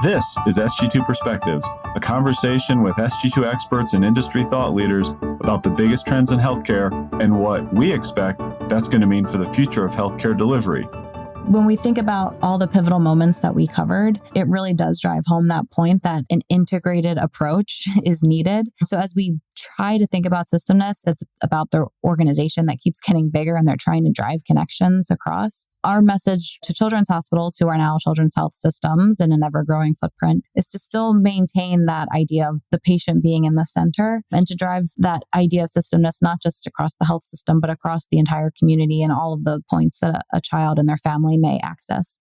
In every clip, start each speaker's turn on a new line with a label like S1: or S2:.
S1: This is Sg2 Perspectives, a conversation with Sg2 experts and industry thought leaders about the biggest trends in healthcare and what we expect that's going to mean for the future of healthcare delivery.
S2: When we think about all the pivotal moments that we covered, it really does drive home that point that an integrated approach is needed. So as we try to think about systemness, it's about the organization that keeps getting bigger and they're trying to drive connections across. Our message to children's hospitals, who are now children's health systems in an ever-growing footprint, is to still maintain that idea of the patient being in the center and to drive that idea of systemness, not just across the health system, but across the entire community and all of the points that a child and their family may access.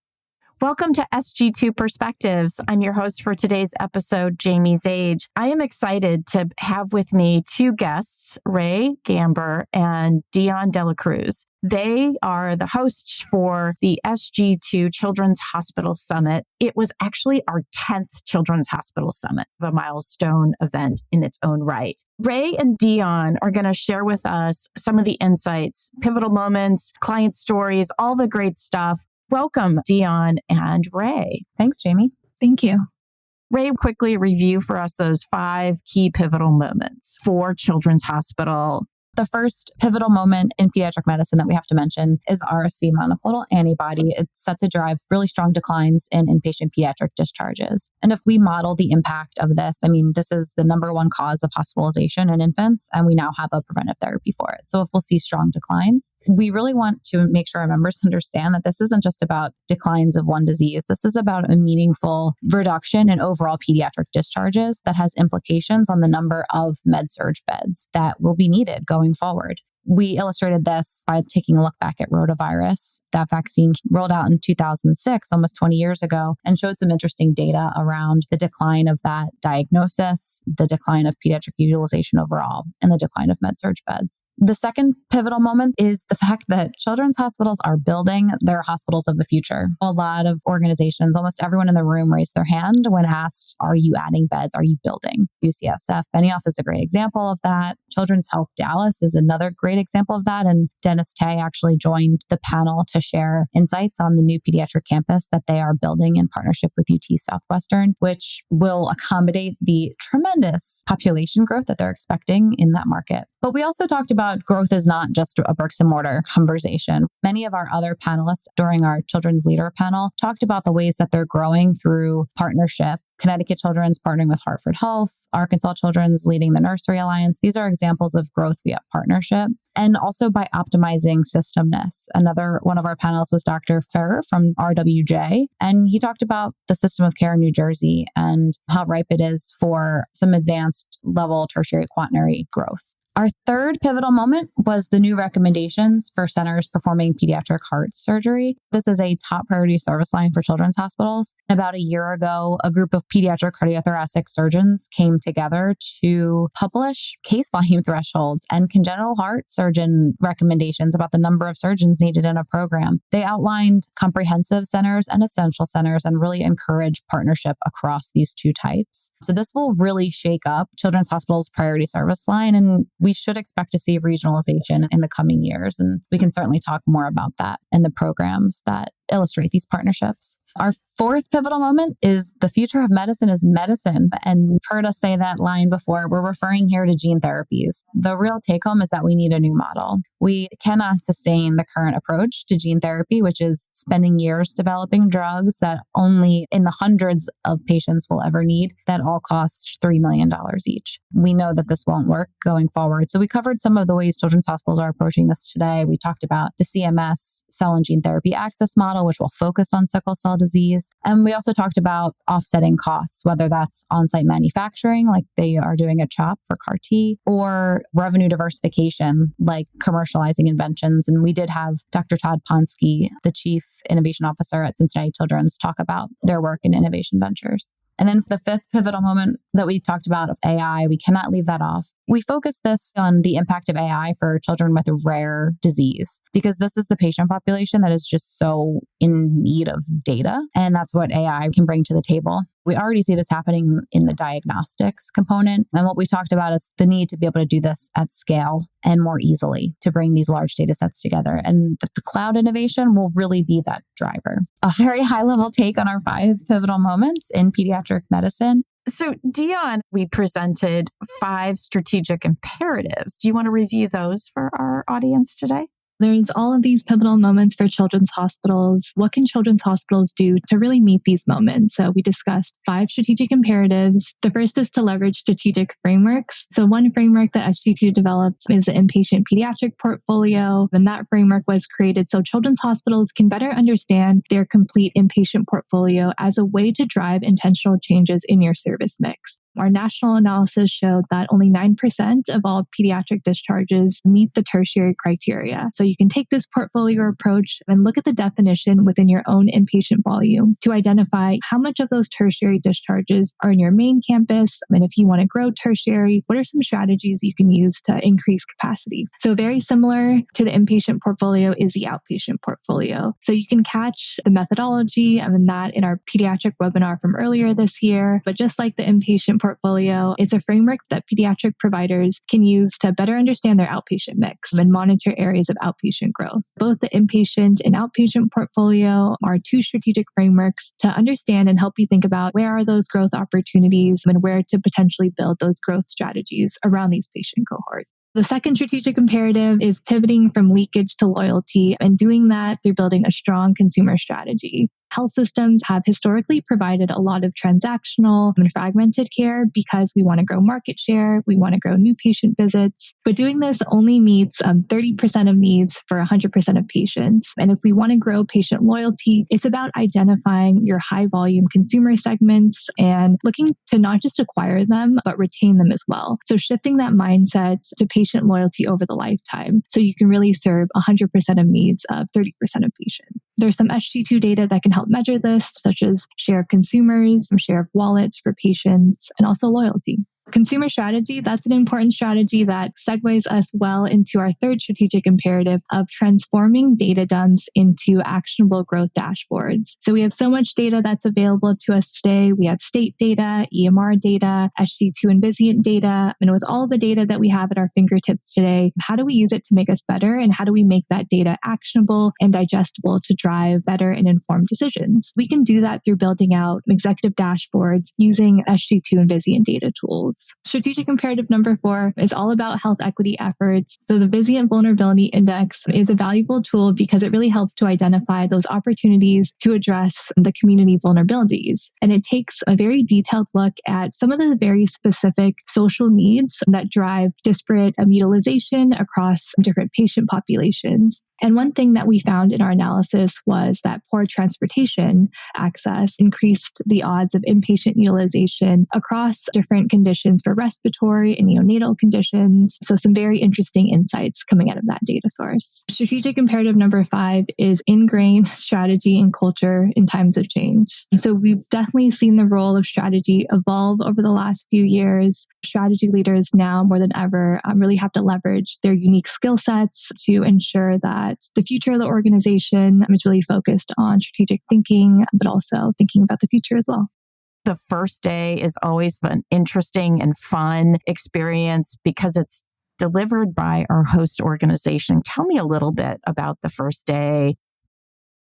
S3: Welcome to Sg2 Perspectives. I'm your host for today's episode, Jamie Zage. I am excited to have with me two guests, Rhae, Gamber, and Dionne Dela Cruz. They are the hosts for the Sg2 Children's Hospital Summit. It was actually our 10th Children's Hospital Summit, a milestone event in its own right. Rhae and Dionne are going to share with us some of the insights, pivotal moments, client stories, all the great stuff. Welcome, Dionne and Rhae.
S2: Thanks, Jamie.
S4: Thank you.
S3: Rhae, quickly review for us those 5 key pivotal moments for Children's Hospital.
S2: The first pivotal moment in pediatric medicine that we have to mention is RSV monoclonal antibody. It's set to drive really strong declines in inpatient pediatric discharges. And if we model the impact of this, this is the number one cause of hospitalization in infants, and we now have a preventive therapy for it. So if we'll see strong declines, we really want to make sure our members understand that this isn't just about declines of one disease. This is about a meaningful reduction in overall pediatric discharges that has implications on the number of med-surg beds that will be needed going forward. We illustrated this by taking a look back at rotavirus. That vaccine rolled out in 2006, almost 20 years ago, and showed some interesting data around the decline of that diagnosis, the decline of pediatric utilization overall, and the decline of med-surg beds. The second pivotal moment is the fact that children's hospitals are building their hospitals of the future. A lot of organizations, almost everyone in the room raised their hand when asked, are you adding beds? Are you building? UCSF Benioff is a great example of that. Children's Health Dallas is another great example of that. And Dennis Tay actually joined the panel to share insights on the new pediatric campus that they are building in partnership with UT Southwestern, which will accommodate the tremendous population growth that they're expecting in that market. But we also talked about growth is not just a bricks and mortar conversation. Many of our other panelists during our Children's Leader panel talked about the ways that they're growing through partnership. Connecticut Children's partnering with Hartford Health, Arkansas Children's leading the Nursery Alliance. These are examples of growth via partnership, and also by optimizing systemness. Another one of our panelists was Dr. Ferrer from RWJ, and he talked about the system of care in New Jersey and how ripe it is for some advanced level tertiary quaternary growth. Our third pivotal moment was the new recommendations for centers performing pediatric heart surgery. This is a top priority service line for children's hospitals. About a year ago, a group of pediatric cardiothoracic surgeons came together to publish case volume thresholds and congenital heart surgeon recommendations about the number of surgeons needed in a program. They outlined comprehensive centers and essential centers and really encourage partnership across these two types. So this will really shake up Children's Hospital's priority service line, and we should expect to see regionalization in the coming years. And we can certainly talk more about that in the programs that illustrate these partnerships. Our fourth pivotal moment is the future of medicine is medicine. And you've heard us say that line before. We're referring here to gene therapies. The real take home is that we need a new model. We cannot sustain the current approach to gene therapy, which is spending years developing drugs that only in the hundreds of patients will ever need, that all cost $3 million each. We know that this won't work going forward. So we covered some of the ways children's hospitals are approaching this today. We talked about the CMS cell and gene therapy access model, which will focus on sickle cell disease. And we also talked about offsetting costs, whether that's on-site manufacturing, like they are doing at CHOP for CAR T, or revenue diversification, like commercializing inventions. And we did have Dr. Todd Ponsky, the Chief Innovation Officer at Cincinnati Children's, talk about their work in innovation ventures. And then for the fifth pivotal moment that we talked about of AI, we cannot leave that off. We focus this on the impact of AI for children with rare disease, because this is the patient population that is just so in need of data. And that's what AI can bring to the table. We already see this happening in the diagnostics component. And what we talked about is the need to be able to do this at scale and more easily to bring these large data sets together. And the cloud innovation will really be that driver. A very high level take on our 5 pivotal moments in pediatric medicine.
S3: So, Dionne, we presented 5 strategic imperatives. Do you want to review those for our audience today?
S4: There's all of these pivotal moments for children's hospitals. What can children's hospitals do to really meet these moments? So we discussed 5 strategic imperatives. The first is to leverage strategic frameworks. So one framework that Sg2 developed is the inpatient pediatric portfolio. And that framework was created so children's hospitals can better understand their complete inpatient portfolio as a way to drive intentional changes in your service mix. Our national analysis showed that only 9% of all pediatric discharges meet the tertiary criteria. So you can take this portfolio approach and look at the definition within your own inpatient volume to identify how much of those tertiary discharges are in your main campus. And if you want to grow tertiary, what are some strategies you can use to increase capacity? So very similar to the inpatient portfolio is the outpatient portfolio. So you can catch the methodology that in our pediatric webinar from earlier this year. But just like the inpatient portfolio, it's a framework that pediatric providers can use to better understand their outpatient mix and monitor areas of outpatient growth. Both the inpatient and outpatient portfolio are 2 strategic frameworks to understand and help you think about where are those growth opportunities and where to potentially build those growth strategies around these patient cohorts. The second strategic imperative is pivoting from leakage to loyalty and doing that through building a strong consumer strategy. Health systems have historically provided a lot of transactional and fragmented care because we want to grow market share, we want to grow new patient visits, but doing this only meets 30% of needs for 100% of patients. And if we want to grow patient loyalty, it's about identifying your high volume consumer segments and looking to not just acquire them, but retain them as well. So shifting that mindset to patient loyalty over the lifetime so you can really serve 100% of needs of 30% of patients. There's some Sg2 data that can help measure this, such as share of consumers, share of wallets for patients, and also loyalty. Consumer strategy, that's an important strategy that segues us well into our third strategic imperative of transforming data dumps into actionable growth dashboards. So we have so much data that's available to us today. We have state data, EMR data, Sg2 and Vizient data. And with all the data that we have at our fingertips today, how do we use it to make us better? And how do we make that data actionable and digestible to drive better and informed decisions? We can do that through building out executive dashboards using Sg2 and Vizient data tools. Strategic imperative number 4 is all about health equity efforts. So the Vizient Vulnerability Index is a valuable tool because it really helps to identify those opportunities to address the community vulnerabilities. And it takes a very detailed look at some of the very specific social needs that drive disparate utilization across different patient populations. And one thing that we found in our analysis was that poor transportation access increased the odds of inpatient utilization across different conditions for respiratory and neonatal conditions. So some very interesting insights coming out of that data source. Strategic imperative number 5 is ingrained strategy and culture in times of change. So we've definitely seen the role of strategy evolve over the last few years. Strategy leaders now more than ever really have to leverage their unique skill sets to ensure that the future of the organization is really focused on strategic thinking, but also thinking about the future as well.
S3: The first day is always an interesting and fun experience because it's delivered by our host organization. Tell me a little bit about the first day.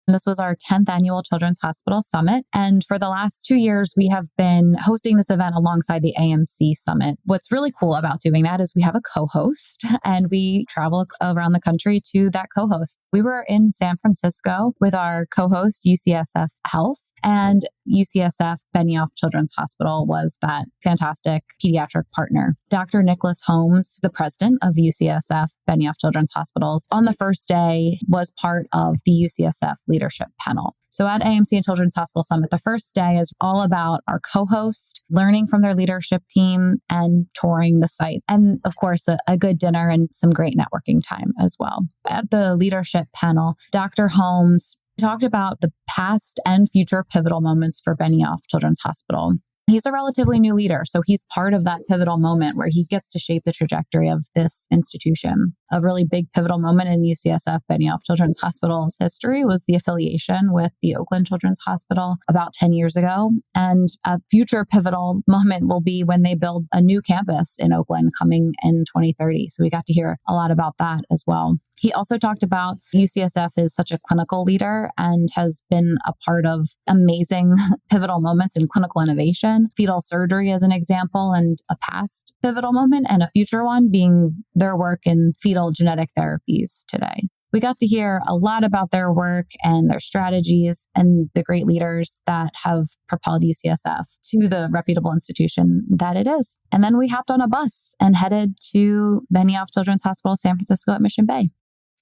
S2: This was our 10th annual Children's Hospital Summit. And for the last 2 years, we have been hosting this event alongside the AMC Summit. What's really cool about doing that is we have a co-host and we travel around the country to that co-host. We were in San Francisco with our co-host, UCSF Health, and UCSF Benioff Children's Hospital was that fantastic pediatric partner. Dr. Nicholas Holmes, the president of UCSF Benioff Children's Hospitals, on the first day was part of the UCSF leadership panel. So at AMC and Children's Hospital Summit, the first day is all about our co-host, learning from their leadership team and touring the site. And of course, a good dinner and some great networking time as well. At the leadership panel, Dr. Holmes talked about the past and future pivotal moments for Benioff Children's Hospital. He's a relatively new leader, so he's part of that pivotal moment where he gets to shape the trajectory of this institution. A really big pivotal moment in UCSF Benioff Children's Hospital's history was the affiliation with the Oakland Children's Hospital about 10 years ago. And a future pivotal moment will be when they build a new campus in Oakland coming in 2030. So we got to hear a lot about that as well. He also talked about UCSF is such a clinical leader and has been a part of amazing pivotal moments in clinical innovation. Fetal surgery as an example, and a past pivotal moment, and a future one being their work in fetal genetic therapies today. We got to hear a lot about their work and their strategies and the great leaders that have propelled UCSF to the reputable institution that it is. And then we hopped on a bus and headed to Benioff Children's Hospital, San Francisco at Mission Bay.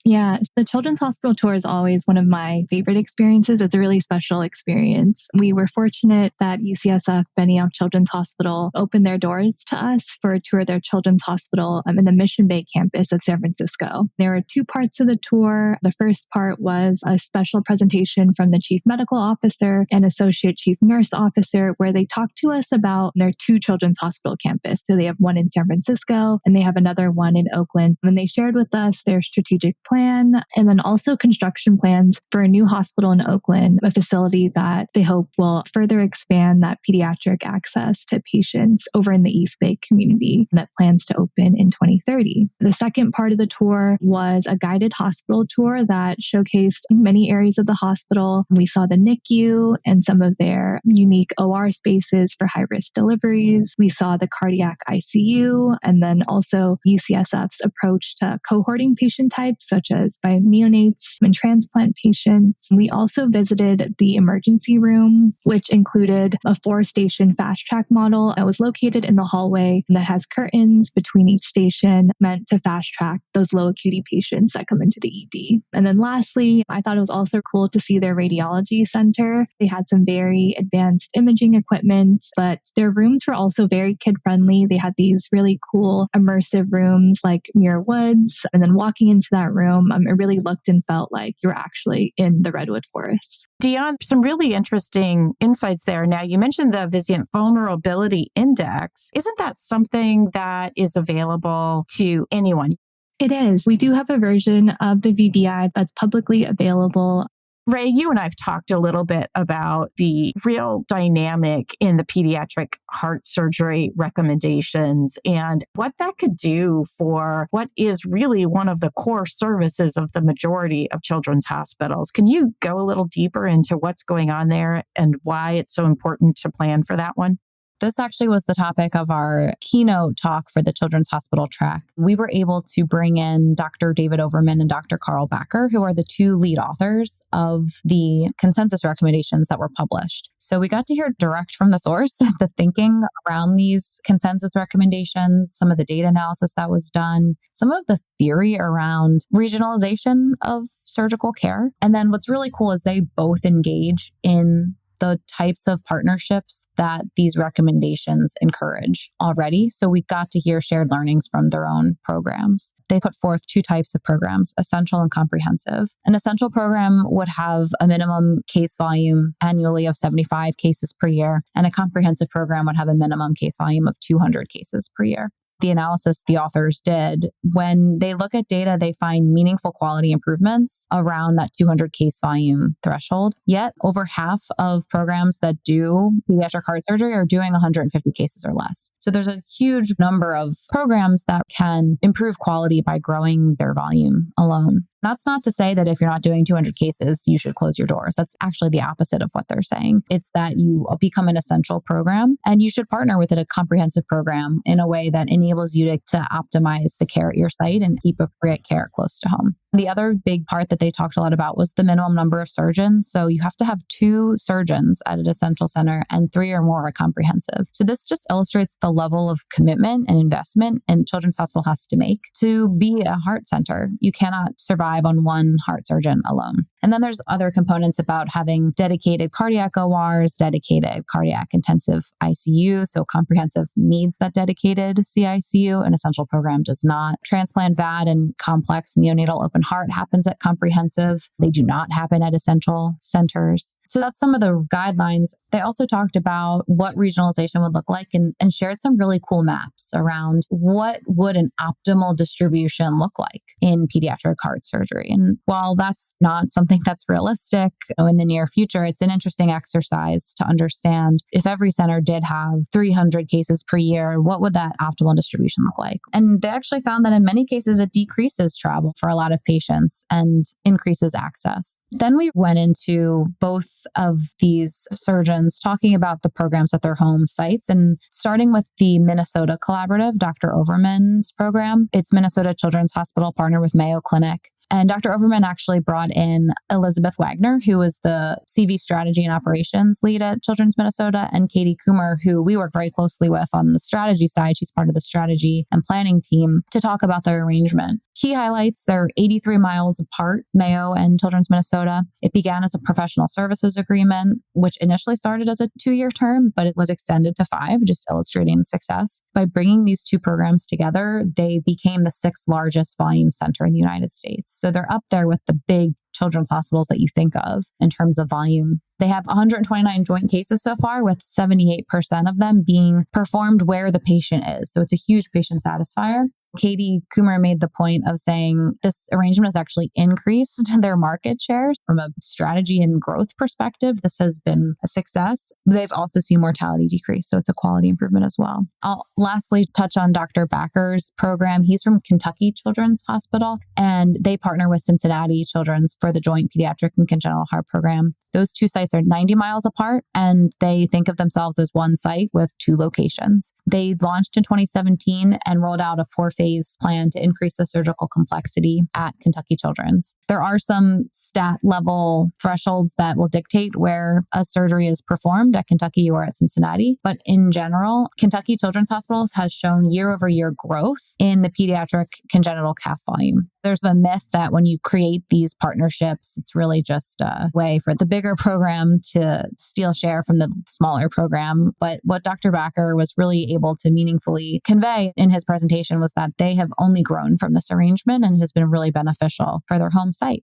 S4: Yeah, the Children's Hospital tour is always one of my favorite experiences. It's a really special experience. We were fortunate that UCSF Benioff Children's Hospital opened their doors to us for a tour of their Children's Hospital in the Mission Bay campus of San Francisco. There were two parts of the tour. The first part was a special presentation from the Chief Medical Officer and Associate Chief Nurse Officer, where they talked to us about their two Children's Hospital campus. So they have one in San Francisco and they have another one in Oakland. And they shared with us their strategic plan and then also construction plans for a new hospital in Oakland, a facility that they hope will further expand that pediatric access to patients over in the East Bay community that plans to open in 2030. The second part of the tour was a guided hospital tour that showcased many areas of the hospital. We saw the NICU and some of their unique OR spaces for high-risk deliveries. We saw the cardiac ICU, and then also UCSF's approach to cohorting patient types, such as by neonates and transplant patients. We also visited the emergency room, which included a 4-station fast track model that was located in the hallway that has curtains between each station meant to fast track those low acuity patients that come into the ED. And then lastly, I thought it was also cool to see their radiology center. They had some very advanced imaging equipment, but their rooms were also very kid friendly. They had these really cool immersive rooms like Muir Woods, and then walking into that room, it really looked and felt like you're actually in the redwood forest.
S3: Dionne, some really interesting insights there. Now, you mentioned the Vizient Vulnerability Index. Isn't that something that is available to anyone?
S4: It is. We do have a version of the VVI that's publicly available.
S3: Rhae, you and I have talked a little bit about the real dynamic in the pediatric heart surgery recommendations and what that could do for what is really one of the core services of the majority of children's hospitals. Can you go a little deeper into what's going on there and why it's so important to plan for that one?
S2: This actually was the topic of our keynote talk for the Children's Hospital track. We were able to bring in Dr. David Overman and Dr. Carl Backer, who are the two lead authors of the consensus recommendations that were published. So we got to hear direct from the source, the thinking around these consensus recommendations, some of the data analysis that was done, some of the theory around regionalization of surgical care. And then what's really cool is they both engage in the types of partnerships that these recommendations encourage already. So we got to hear shared learnings from their own programs. They put forth two types of programs, essential and comprehensive. An essential program would have a minimum case volume annually of 75 cases per year, and a comprehensive program would have a minimum case volume of 200 cases per year. The analysis the authors did, when they look at data, they find meaningful quality improvements around that 200 case volume threshold. Yet over half of programs that do pediatric heart surgery are doing 150 cases or less. So there's a huge number of programs that can improve quality by growing their volume alone. That's not to say that if you're not doing 200 cases, you should close your doors. That's actually the opposite of what they're saying. It's that you become an essential program and you should partner with a comprehensive program in a way that enables you to optimize the care at your site and keep appropriate care close to home. The other big part that they talked a lot about was the minimum number of surgeons. So you have to have 2 surgeons at an essential center and 3 or more at comprehensive. So this just illustrates the level of commitment and investment a children's hospital has to make to be a heart center. You cannot survive drive on one heart surgeon alone. And then there's other components about having dedicated cardiac ORs, dedicated cardiac intensive ICU. So comprehensive needs that dedicated CICU. An essential program does not. Transplant VAD and complex neonatal open heart happens at comprehensive. They do not happen at essential centers. So that's some of the guidelines. They also talked about what regionalization would look like and shared some really cool maps around what would an optimal distribution look like in pediatric heart surgery. And while that's not something that's realistic in the near future, it's an interesting exercise to understand if every center did have 300 cases per year, what would that optimal distribution look like? And they actually found that in many cases, it decreases travel for a lot of patients and increases access. Then we went into both of these surgeons talking about the programs at their home sites and starting with the Minnesota Collaborative, Dr. Overman's program. It's Minnesota Children's Hospital partner with Mayo Clinic. And Dr. Overman actually brought in Elizabeth Wagner, who is the CV strategy and operations lead at Children's Minnesota, and Katie Coomer, who we work very closely with on the strategy side. She's part of the strategy and planning team to talk about their arrangement. Key highlights, they're 83 miles apart, Mayo and Children's Minnesota. It began as a professional services agreement, which initially started as a 2-year term, but it was extended to 5, just illustrating the success. By bringing these two programs together, they became the 6th largest volume center in the United States. So they're up there with the big children's hospitals that you think of in terms of volume. They have 129 joint cases so far, with 78% of them being performed where the patient is. So it's a huge patient satisfier. Katie Coomer made the point of saying this arrangement has actually increased their market share from a strategy and growth perspective. This has been a success. They've also seen mortality decrease, so it's a quality improvement as well. I'll lastly touch on Dr. Backer's program. He's from Kentucky Children's Hospital, and they partner with Cincinnati Children's for the joint pediatric and congenital heart program. Those two sites are 90 miles apart, and they think of themselves as one site with 2 locations. They launched in 2017 and rolled out a 4-phase plan to increase the surgical complexity at Kentucky Children's. There are some stat level thresholds that will dictate where a surgery is performed at Kentucky or at Cincinnati. But in general, Kentucky Children's Hospitals has shown year-over-year growth in the pediatric congenital cath volume. There's a myth that when you create these partnerships, it's really just a way for the bigger program to steal share from the smaller program. But what Dr. Backer was really able to meaningfully convey in his presentation was that they have only grown from this arrangement and it has been really beneficial for their home site.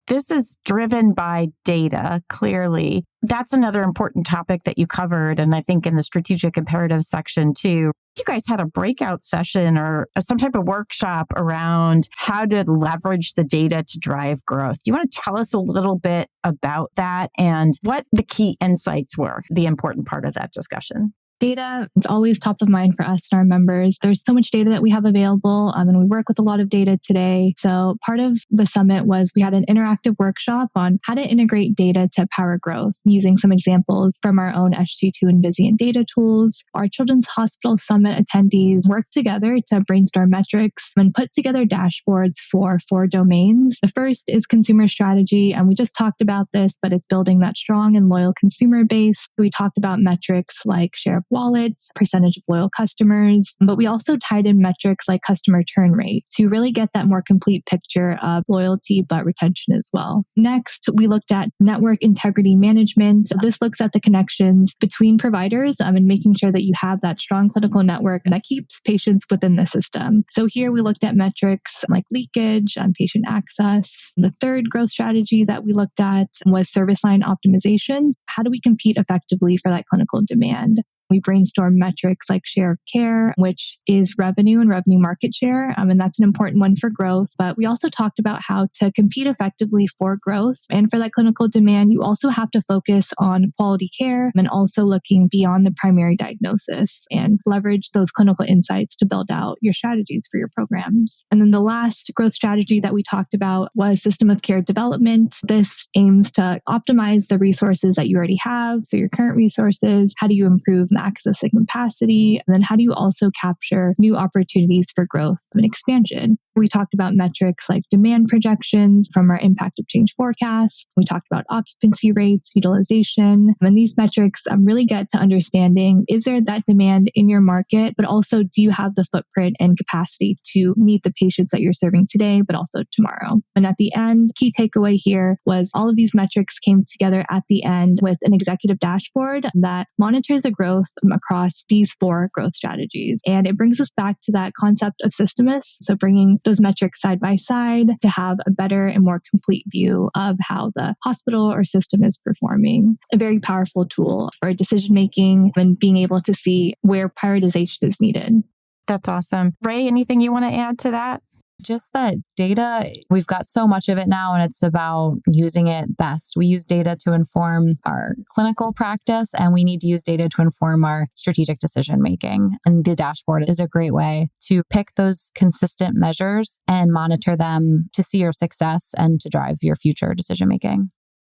S3: This is driven by data, clearly. That's another important topic that you covered, and I think in the strategic imperatives section too. You guys had a breakout session or some type of workshop around how to leverage the data to drive growth. Do you want to tell us a little bit about that and what the key insights were, the important part of that discussion?
S4: Data is always top of mind for us and our members. There's so much data that we have available, and we work with a lot of data today. So part of the summit was we had an interactive workshop on how to integrate data to power growth, using some examples from our own Sg2 and Vizient data tools. Our Children's Hospital Summit attendees worked together to brainstorm metrics and put together dashboards for 4 domains. The first is consumer strategy, and we just talked about this, but it's building that strong and loyal consumer base. We talked about metrics like share of wallet, percentage of loyal customers, but we also tied in metrics like customer churn rate to really get that more complete picture of loyalty, but retention as well. Next, we looked at network integrity management. So this looks at the connections between providers and making sure that you have that strong clinical network that keeps patients within the system. So here we looked at metrics like leakage and patient access. The third growth strategy that we looked at was service line optimization. How do we compete effectively for that clinical demand? We brainstormed metrics like share of care, which is revenue and revenue market share. And that's an important one for growth. But we also talked about how to compete effectively for growth. And for that clinical demand, you also have to focus on quality care and also looking beyond the primary diagnosis and leverage those clinical insights to build out your strategies for your programs. And then the last growth strategy that we talked about was system of care development. This aims to optimize the resources that you already have. So your current resources, how do you improve and access and capacity? And then how do you also capture new opportunities for growth and expansion? We talked about metrics like demand projections from our impact of change forecast. We talked about occupancy rates, utilization, and these metrics really get to understanding, is there that demand in your market, but also do you have the footprint and capacity to meet the patients that you're serving today, but also tomorrow? And at the end, key takeaway here was all of these metrics came together at the end with an executive dashboard that monitors the growth across these 4 growth strategies. And it brings us back to that concept of systemness. So bringing those metrics side by side to have a better and more complete view of how the hospital or system is performing. A very powerful tool for decision making and being able to see where prioritization is needed.
S3: That's awesome. Rhae, anything you want to add to that?
S2: Just that data, we've got so much of it now, and it's about using it best. We use data to inform our clinical practice, and we need to use data to inform our strategic decision making. And the dashboard is a great way to pick those consistent measures and monitor them to see your success and to drive your future decision making.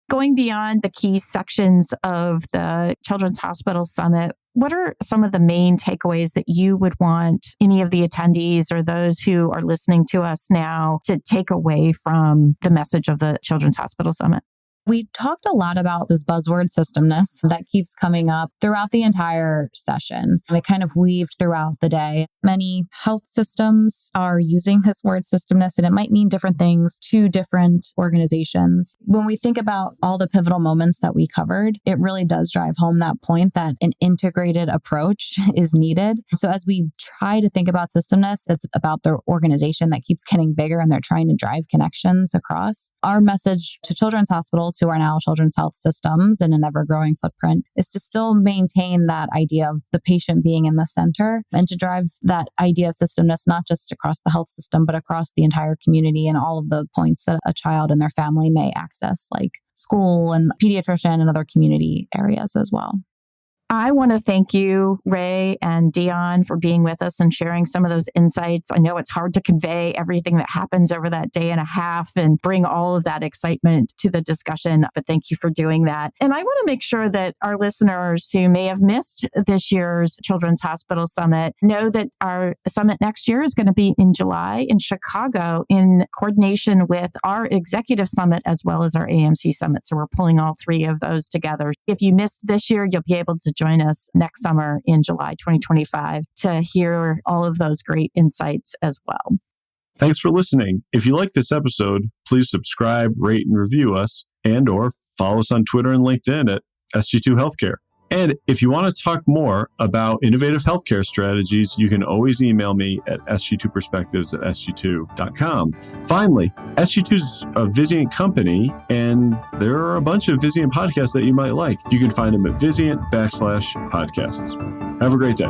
S3: Going beyond the key sections of the Children's Hospital Summit, what are some of the main takeaways that you would want any of the attendees or those who are listening to us now to take away from the message of the Children's Hospital Summit?
S2: We talked a lot about this buzzword systemness that keeps coming up throughout the entire session. It kind of weaved throughout the day. Many health systems are using this word systemness, and it might mean different things to different organizations. When we think about all the pivotal moments that we covered, it really does drive home that point that an integrated approach is needed. So as we try to think about systemness, it's about the organization that keeps getting bigger and they're trying to drive connections across. Our message to children's hospitals who are now children's health systems in an ever-growing footprint is to still maintain that idea of the patient being in the center and to drive that idea of systemness, not just across the health system, but across the entire community and all of the points that a child and their family may access, like school and pediatrician and other community areas as well.
S3: I want to thank you, Rhae and Dionne, for being with us and sharing some of those insights. I know it's hard to convey everything that happens over that day and a half and bring all of that excitement to the discussion, but thank you for doing that. And I want to make sure that our listeners who may have missed this year's Children's Hospital Summit know that our summit next year is going to be in July in Chicago in coordination with our executive summit as well as our AMC summit. So we're pulling all 3 of those together. If you missed this year, you'll be able to join us next summer in July 2025 to hear all of those great insights as well.
S1: Thanks for listening. If you like this episode, please subscribe, rate, and review us, and or follow us on Twitter and LinkedIn at Sg2 Healthcare. And if you want to talk more about innovative healthcare strategies, you can always email me at sg2perspectives@sg2.com. Finally, SG2 is a Vizient company, and there are a bunch of Vizient podcasts that you might like. You can find them at Vizient /podcasts. Have a great day.